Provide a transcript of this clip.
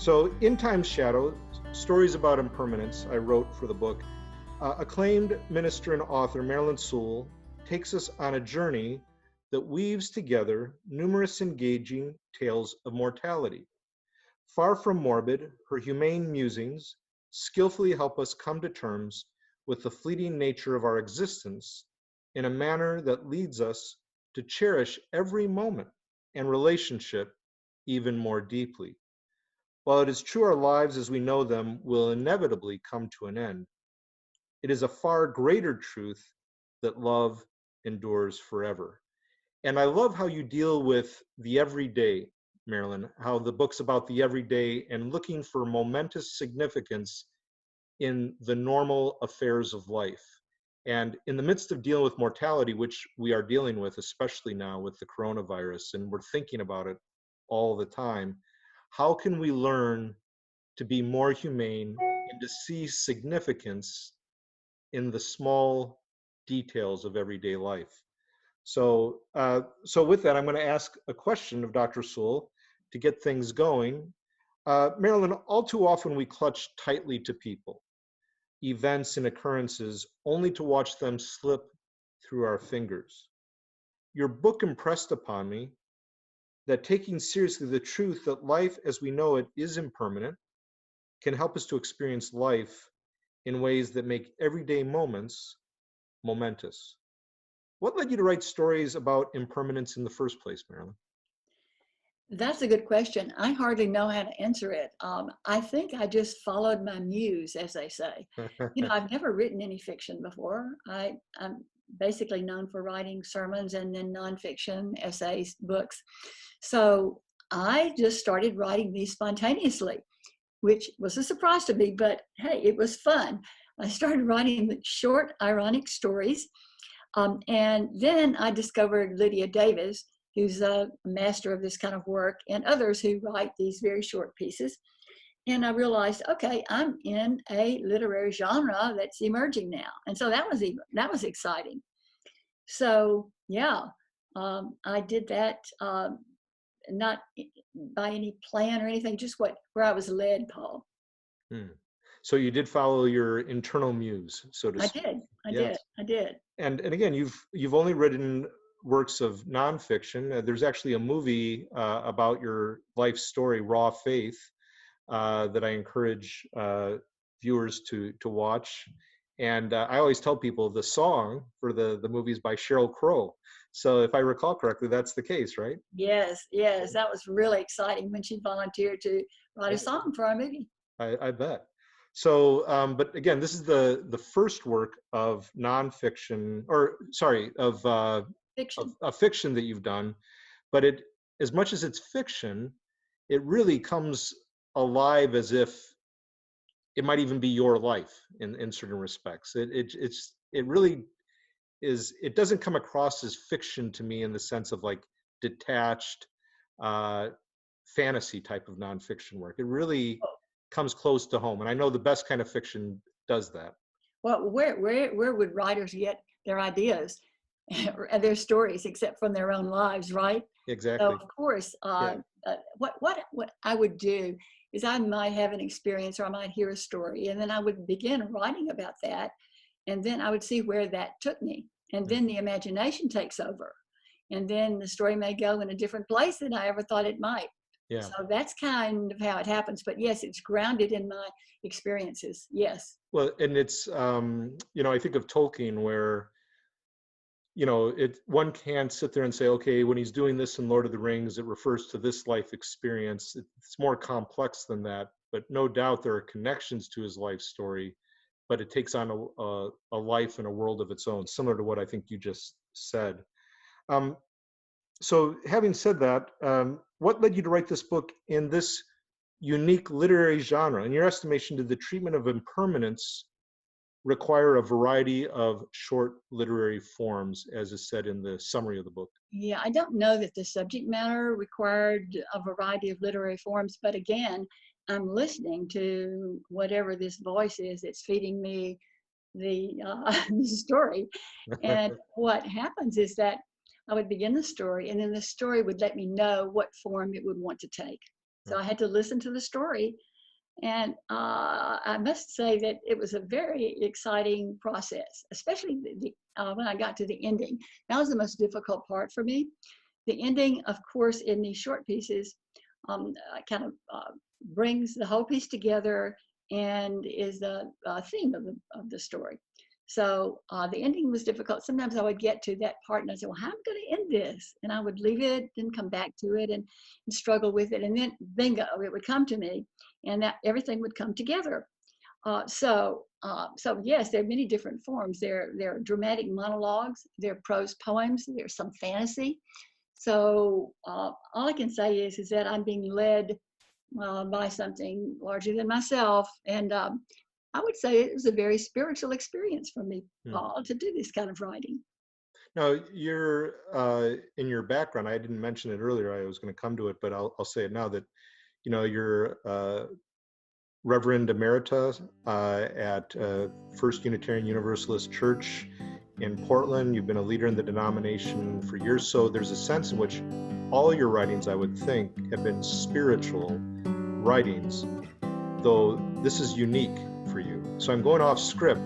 So, In Time's Shadow, Stories about Impermanence, I wrote for the book. Acclaimed minister and author Marilyn Sewell takes us on a journey that weaves together numerous engaging tales of mortality. Far from morbid, her humane musings skillfully help us come to terms with the fleeting nature of our existence in a manner that leads us to cherish every moment and relationship even more deeply. While it is true our lives as we know them will inevitably come to an end, it is a far greater truth that love endures forever. And I love how you deal with the everyday, Marilyn, how the book's about the everyday and looking for momentous significance in the normal affairs of life. And in the midst of dealing with mortality, which we are dealing with, especially now with the coronavirus, and we're thinking about it all the time, how can we learn to be more humane and to see significance in the small details of everyday life? So with that, I'm going to ask a question of Dr. Sewell to get things going. Marilyn, all too often we clutch tightly to people, events, and occurrences only to watch them slip through our fingers. Your book impressed upon me that taking seriously the truth that life as we know it is impermanent can help us to experience life in ways that make everyday moments momentous. What led you to write stories about impermanence in the first place, Marilyn? That's a good question. I hardly know how to answer it. I think I just followed my muse, as they say. I've never written any fiction before. I'm basically known for writing sermons and then nonfiction, essays, books. So I just started writing these spontaneously, which was a surprise to me, but hey, it was fun. I started writing short, ironic stories. And then I discovered Lydia Davis, who's a master of this kind of work, and others who write these very short pieces. And I realized, okay, I'm in a literary genre that's emerging now. And so that was exciting. So yeah, I did that, not by any plan or anything, just where I was led, Paul. Hmm. So you did follow your internal muse, so to I speak. did, I Yes. did, I did. And again, you've only written works of nonfiction. There's actually a movie about your life story, Raw Faith, that I encourage viewers to watch. And I always tell people the song for the movie is by Sheryl Crow. So if I recall correctly, that's the case, right? Yes, yes, that was really exciting when she volunteered to write a Yeah, song for our movie. I bet. So, but again, this is the first work of nonfiction, or sorry, Fiction. of fiction that you've done. But it, as much as it's fiction, it really comes alive as if it might even be your life in certain respects. It really is. It doesn't come across as fiction to me in the sense of like detached uh, fantasy type of nonfiction work. It really comes close to home, and I know the best kind of fiction does that. Well, where would writers get their ideas and their stories except from their own lives, right? So Exactly. of course, Yeah. what I would do is I might have an experience or I might hear a story, and then I would begin writing about that, and then I would see where that took me, and Mm. then the imagination takes over, and then the story may go in a different place than I ever thought it might. Yeah. So that's kind of how it happens. But yes, it's grounded in my experiences. Yes. Well, and it's I think of Tolkien where it one can't sit there and say, okay, when he's doing this in Lord of the Rings, it refers to this life experience. It's more complex than that, but no doubt there are connections to his life story, but it takes on a life and a world of its own, similar to what I think you just said. Um, so having said that, what led you to write this book in this unique literary genre? In your estimation, did the treatment of impermanence require a variety of short literary forms, as is said in the summary of the book? Yeah, I don't know that the subject matter required a variety of literary forms, but again, I'm listening to whatever this voice is that's feeding me the story. And what happens is that I would begin the story, and then the story would let me know what form it would want to take. So I had to listen to the story. And I must say that it was a very exciting process, especially when I got to the ending. That was the most difficult part for me. The ending, of course, in these short pieces, kind of brings the whole piece together and is the theme of the story. So the ending was difficult. Sometimes I would get to that part and I said, well, how am I going to end this? And I would leave it and come back to it and struggle with it. And then bingo, it would come to me and that everything would come together. So yes, there are many different forms. There are dramatic monologues, there are prose poems, there's some fantasy. So all I can say is that I'm being led by something larger than myself. And I would say it was a very spiritual experience for me, Paul, to do this kind of writing. Now, you're in your background. I didn't mention it earlier. I was going to come to it, but I'll say it now that you're Reverend Emerita at First Unitarian Universalist Church in Portland. You've been a leader in the denomination for years. So there's a sense in which all your writings, I would think, have been spiritual writings, though this is unique for you. So I'm going off script,